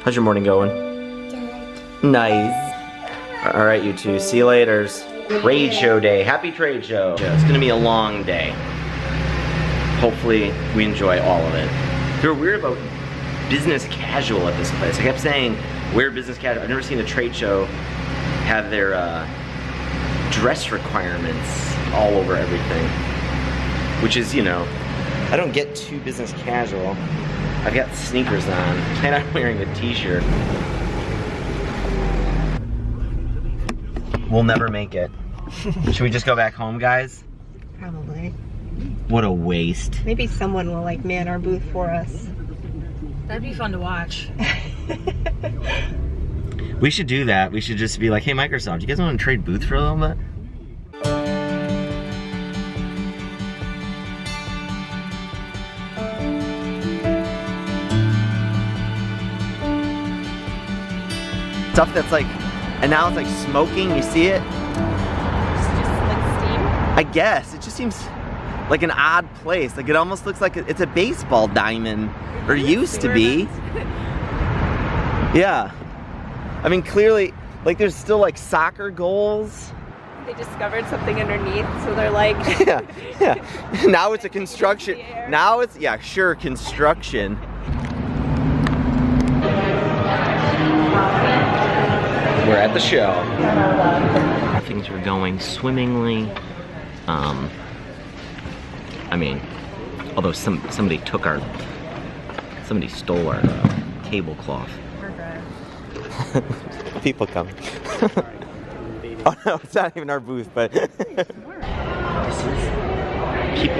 How's your morning going? Good. Nice. All right, you two. See you later. Trade show day. Happy trade show. It's gonna be a long day. Hopefully, we enjoy all of it. They were weird about business casual at this place. I kept saying, wear business casual. I've never seen a trade show have their dress requirements all over everything. Which is, you know, I don't get too business casual. I've got sneakers on, and I'm wearing a t-shirt. We'll never make it. Should we just go back home, guys? Probably. What a waste. Maybe someone will like man our booth for us. That'd be fun to watch. We should do that. We should just be like, hey Microsoft, you guys want to trade booth for a little bit? Stuff that's like, and now it's like smoking, you see it? It's just like steam. I guess, it just seems like an odd place. Like it almost looks like it's a baseball diamond, or used to be. Yeah. I mean, clearly, like there's still like soccer goals. They discovered something underneath, so they're like... Yeah, yeah. Now it's a construction. Now it's, yeah, sure, construction. We're at the show. Things are going swimmingly. I mean, although somebody stole our tablecloth. People come. Oh no, it's not even our booth, but people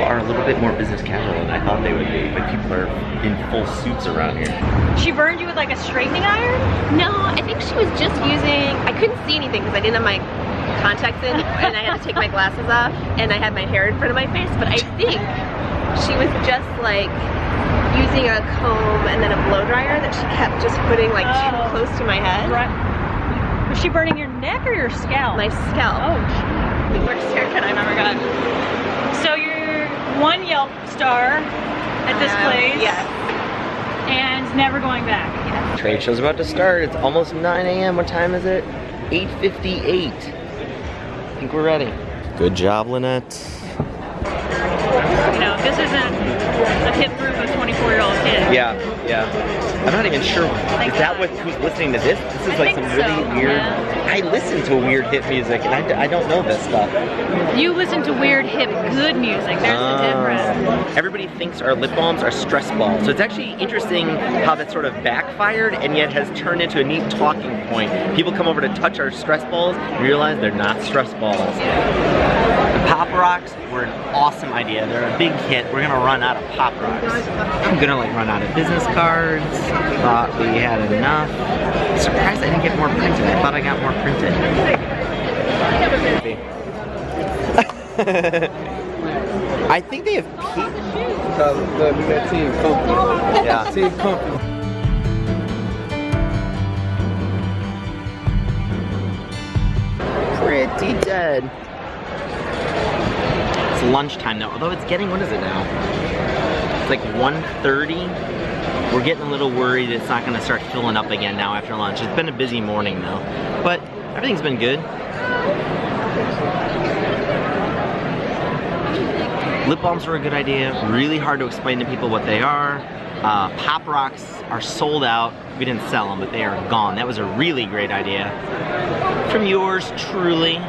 are a little bit more business casual than I thought they would be. Like people are in full suits around here. She burned you with like a straightening iron? No, I think she was just using... I couldn't see anything because I didn't have my contacts in, and I had to take my glasses off, and I had my hair in front of my face, but I think she was just like using a comb and then a blow dryer that she kept just putting like too close to my head. Right. Was she burning your neck or your scalp? My scalp. Oh, The worst haircut I've ever gotten. so you're one Yelp star at this place. Yes. And never going back. Yes. Trade show's about to start. It's almost 9 a.m. What time is it? 8:58. I think we're ready. Good job, Lynette. You know, this isn't a hip group of 24-year-old kids. Yeah, yeah. I'm not even sure. Is that what who's listening to this? This is like some really weird. Yeah. I listen to weird hip music, and I don't know this stuff. You listen to weird, hip, good music. There's the difference. Everybody thinks our lip balms are stress balls. So it's actually interesting how that sort of backfired and yet has turned into a neat talking point. People come over to touch our stress balls and realize they're not stress balls. The Pop Rocks were an awesome idea. They're a big hit. We're gonna run out of Pop Rocks. I'm gonna like run out of business cards. Thought we had enough. Surprised I didn't get more printed. I thought I got more printed. I think they have peak. We got Team Company. Yeah. Team Company. Pretty dead. It's lunchtime now, although it's getting, what is it now? It's like 1:30. We're getting a little worried it's not gonna start filling up again now after lunch. It's been a busy morning though, but everything's been good. Lip balms were a good idea. Really hard to explain to people what they are. Pop Rocks are sold out. We didn't sell them, but they are gone. That was a really great idea. From yours truly.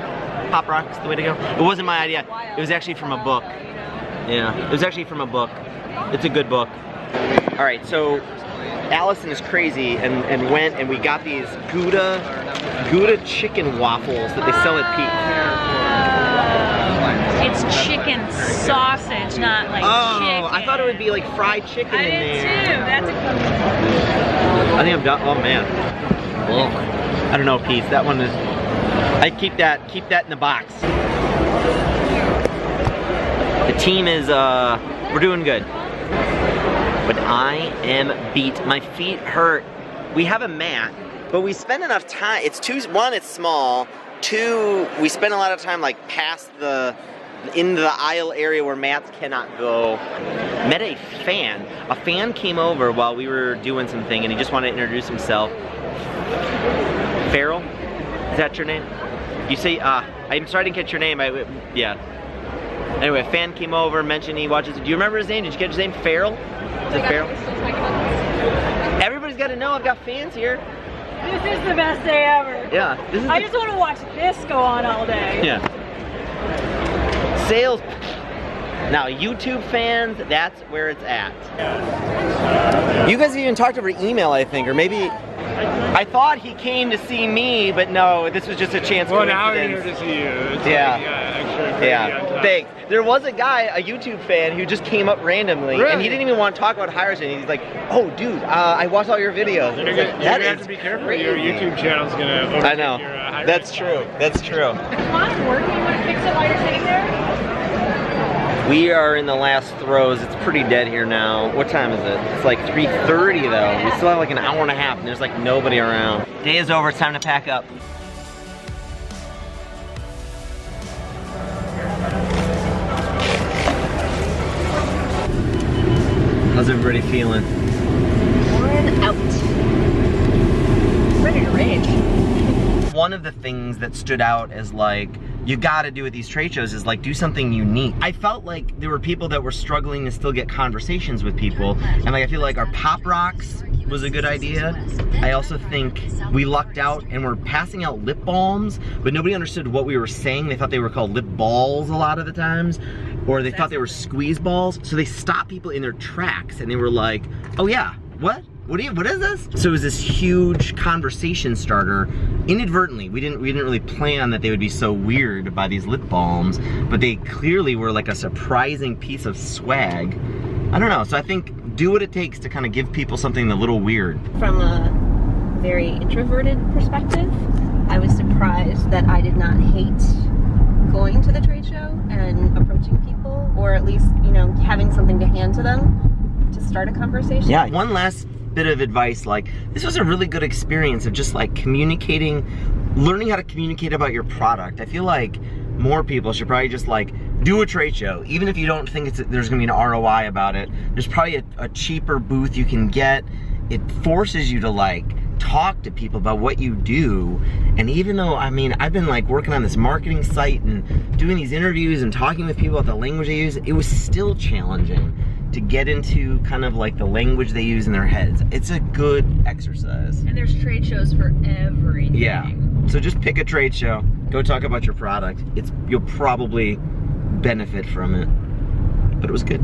Pop Rocks, the way to go. It wasn't my idea. It was actually from a book. Yeah, it was actually from a book. It's a good book. All right, so Allison is crazy and went and we got these Gouda chicken waffles that they sell at Peak. It's chicken sausage, not like chicken. I thought it would be like fried chicken I in did there. too. That's a... I think I'm done. Oh man. Ugh. I don't know, Pete. That one is. I keep that in the box. The team is we're doing good. But I am beat. My feet hurt. We have a mat, but we spend enough time. It's one, it's small. Two, we spend a lot of time like past the in the aisle area where mats cannot go. Met a fan. A fan came over while we were doing something and he just wanted to introduce himself. Farrell? Is that your name? You say, I'm sorry I didn't catch your name. Yeah. Anyway, a fan came over, mentioned he watches. Do you remember his name? Did you catch his name? Farrell? Is it Farrell? Everybody's got to know I've got fans here. This is the best day ever. Yeah. This is I just want to watch this go on all day. Yeah. Sales. Now, YouTube fans, that's where it's at. You guys even talked over email, I think, or maybe. I thought he came to see me, but no, this was just a chance. Well, now we're here to see you. It's Yeah. Thanks. There was a guy, a YouTube fan, who just came up randomly, and he didn't even want to talk about Hyrison. He's like, "Oh, dude, I watched all your videos." You're gonna have to be careful. Crazy. Your YouTube channel's gonna overtake I know. Your, That's true. That's true. Is mine working? You want to fix it while you're sitting there? We are in the last throes. It's pretty dead here now. What time is it? It's like 3:30 though. We still have like an hour and a half and there's like nobody around. Day is over, it's time to pack up. How's everybody feeling? Worn out. Ready to rage. One of the things that stood out as like, you gotta do at these trade shows is like do something unique. I felt like there were people that were struggling to still get conversations with people. And like I feel like our Pop Rocks was a good idea. I also think we lucked out and we're passing out lip balms, but nobody understood what we were saying. They thought they were called lip balls a lot of the times, or they thought they were squeeze balls. So they stopped people in their tracks and they were like, oh yeah, what? What is this? So it was this huge conversation starter. Inadvertently, we didn't really plan that they would be so weird by these lip balms, but they clearly were like a surprising piece of swag. I don't know, so I think do what it takes to kind of give people something a little weird. From a very introverted perspective, I was surprised that I did not hate going to the trade show and approaching people, or at least, you know, having something to hand to them to start a conversation. Yeah, one last bit of advice, like this was a really good experience of just like communicating, learning how to communicate about your product. I feel like more people should probably just like do a trade show, even if you don't think there's gonna be an ROI about it. There's probably a cheaper booth you can get. It forces you to like talk to people about what you do. And even though, I mean, I've been like working on this marketing site and doing these interviews and talking with people about the language they use, it was still challenging to get into kind of like the language they use in their heads. It's a good exercise. And there's trade shows for everything. Yeah. So just pick a trade show, go talk about your product. You'll probably benefit from it. But it was good.